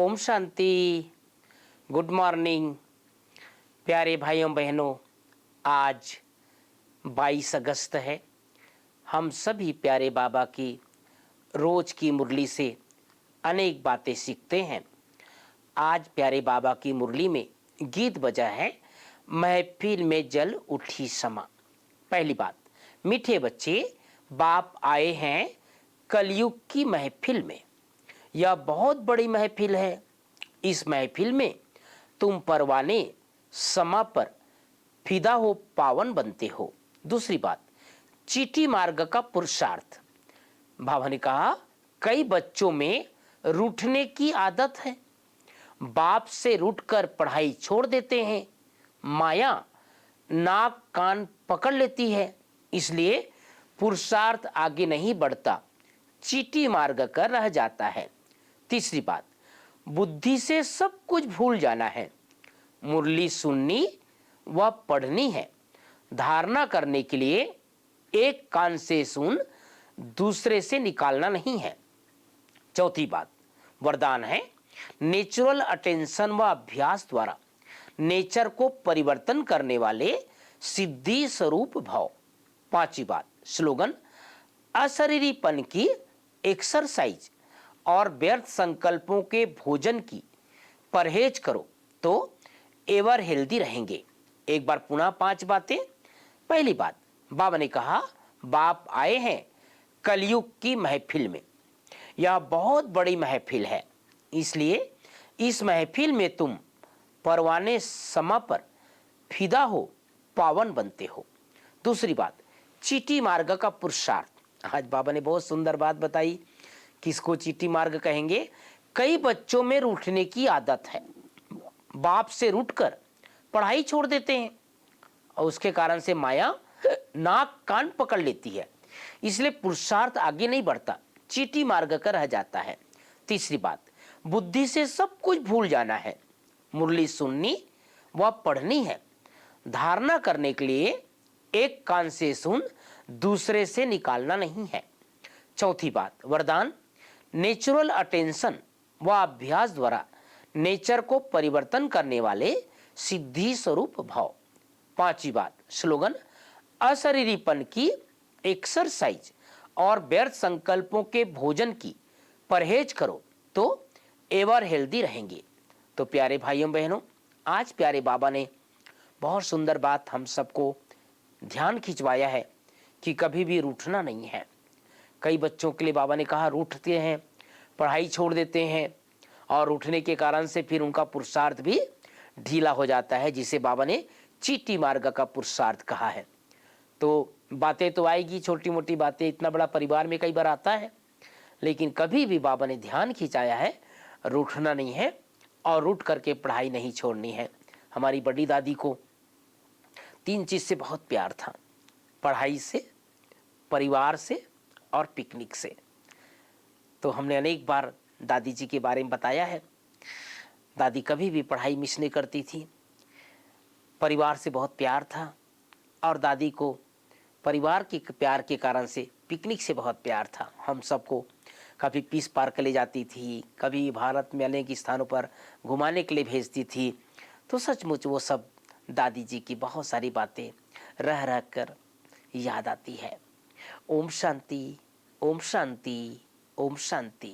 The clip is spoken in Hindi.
ओम शांति। गुड मॉर्निंग प्यारे भाइयों बहनों। आज 22 अगस्त है। हम सभी प्यारे बाबा की रोज की मुरली से अनेक बातें सीखते हैं। आज प्यारे बाबा की मुरली में गीत बजा है, महफिल में जल उठी समा। पहली बात, मीठे बच्चे बाप आए हैं कलयुग की महफिल में। यह बहुत बड़ी महफिल है। इस महफिल में तुम परवाने समा पर फिदा हो, पावन बनते हो। दूसरी बात, चीटी मार्ग का पुरुषार्थ। बाबा ने कहा, कई बच्चों में रूठने की आदत है। बाप से रूठकर पढ़ाई छोड़ देते हैं। माया नाक कान पकड़ लेती है, इसलिए पुरुषार्थ आगे नहीं बढ़ता, चीटी मार्ग कर रह जाता है। तीसरी बात, बुद्धि से सब कुछ भूल जाना है। मुरली सुननी व पढ़नी है। धारणा करने के लिए एक कान से सुन, दूसरे से निकालना नहीं है। चौथी बात, वरदान है नेचुरल अटेंशन व अभ्यास द्वारा नेचर को परिवर्तन करने वाले सिद्धि स्वरूप भाव। पांचवी बात, स्लोगन अशरीरीपन की एक्सरसाइज और व्यर्थ संकल्पों के भोजन की परहेज करो तो एवर हेल्दी रहेंगे। एक बार पुनः 5 बातें। पहली बात, बाबा ने कहा, बाप आए हैं कलयुग की महफिल में। यह बहुत बड़ी महफिल है, इसलिए इस महफिल में तुम परवाने समा पर फिदा हो, पावन बनते हो। दूसरी बात, चीटी मार्ग का पुरुषार्थ। आज बाबा ने बहुत सुंदर बात बताई। किसको चीटी मार्ग कहेंगे? कई बच्चों में रूठने की आदत है। बाप से रूठकर पढ़ाई छोड़ देते हैं और उसके कारण से माया नाक कान पकड़ लेती है, इसलिए पुरुषार्थ आगे नहीं बढ़ता, चीटी मार्ग का रह जाता है। तीसरी बात, बुद्धि से सब कुछ भूल जाना है। मुरली सुननी व पढ़नी है। धारणा करने के लिए एक कान से सुन, दूसरे से निकालना नहीं है। चौथी बात, वरदान नेचुरल अटेंशन व अभ्यास द्वारा नेचर को परिवर्तन करने वाले सिद्धि स्वरूप भाव। पांचवी बात, स्लोगन अशरीरीपन की एक्सरसाइज और व्यर्थ संकल्पों के भोजन की परहेज करो तो एवर हेल्दी रहेंगे। तो प्यारे भाइयों बहनों, आज प्यारे बाबा ने बहुत सुंदर बात हम सबको ध्यान खिंचवाया है कि कभी भी रूठना नहीं है। कई बच्चों के लिए बाबा ने कहा रूठते हैं, पढ़ाई छोड़ देते हैं और रूठने के कारण से फिर उनका पुरुषार्थ भी ढीला हो जाता है, जिसे बाबा ने चीटी मार्ग का पुरुषार्थ कहा है। तो बातें तो आएगी, छोटी मोटी बातें, इतना बड़ा परिवार में कई बार आता है, लेकिन कभी भी बाबा ने ध्यान खिंचाया है रूठना नहीं है और रूठ करके पढ़ाई नहीं छोड़नी है। हमारी बड़ी दादी को 3 चीज से बहुत प्यार था, पढ़ाई से, परिवार से और पिकनिक से। तो हमने अनेक बार दादी जी के बारे में बताया है। दादी कभी भी पढ़ाई मिस नहीं करती थी, परिवार से बहुत प्यार था और दादी को परिवार के प्यार के कारण से पिकनिक से बहुत प्यार था। हम सबको कभी पीस पार्क ले जाती थी, कभी भारत में अनेक स्थानों पर घुमाने के लिए भेजती थी। तो सचमुच वो सब दादी जी की बहुत सारी बातें रह रह कर याद आती है। ओम शांति, ओम शांति, ओम शांति।